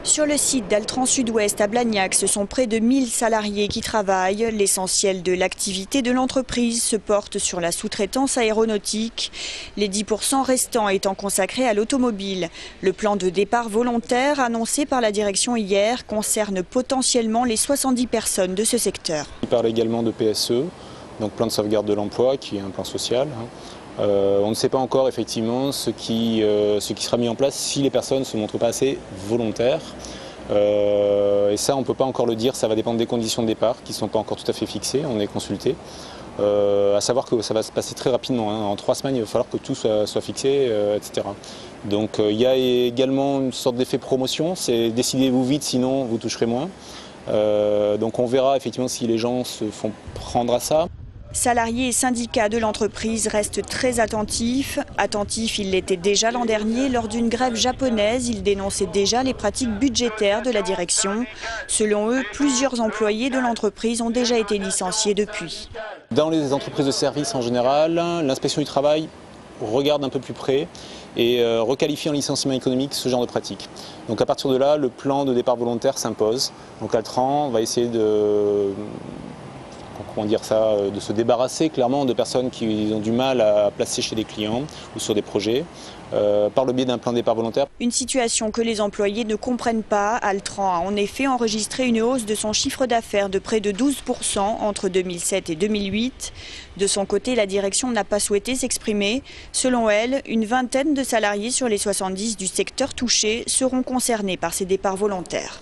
Sur le site d'Altran Sud-Ouest à Blagnac, ce sont près de 1000 salariés qui travaillent. L'essentiel de l'activité de l'entreprise se porte sur la sous-traitance aéronautique, les 10% restants étant consacrés à l'automobile. Le plan de départ volontaire annoncé par la direction hier concerne potentiellement les 70 personnes de ce secteur. Il parle également de PSE, donc plan de sauvegarde de l'emploi, qui est un plan social. On ne sait pas encore effectivement ce qui sera mis en place si les personnes ne se montrent pas assez volontaires. Et ça, on ne peut pas encore le dire, ça va dépendre des conditions de départ qui ne sont pas encore tout à fait fixées, on est consulté. À savoir que ça va se passer très rapidement, hein. En 3 semaines, il va falloir que tout soit fixé, etc. Donc il y a également une sorte d'effet promotion, c'est décidez-vous vite, sinon vous toucherez moins. Donc on verra effectivement si les gens se font prendre à ça. Salariés et syndicats de l'entreprise restent très attentifs. Attentifs, ils l'étaient déjà l'an dernier. Lors d'une grève japonaise, ils dénonçaient déjà les pratiques budgétaires de la direction. Selon eux, plusieurs employés de l'entreprise ont déjà été licenciés depuis. Dans les entreprises de services en général, l'inspection du travail regarde un peu plus près et requalifie en licenciement économique ce genre de pratiques. Donc à partir de là, le plan de départ volontaire s'impose. Donc Altran va essayer de se débarrasser clairement de personnes qui ont du mal à placer chez des clients ou sur des projets par le biais d'un plan de départ volontaire. Une situation que les employés ne comprennent pas. Altran a en effet enregistré une hausse de son chiffre d'affaires de près de 12% entre 2007 et 2008. De son côté, la direction n'a pas souhaité s'exprimer. Selon elle, une vingtaine de salariés sur les 70 du secteur touché seront concernés par ces départs volontaires.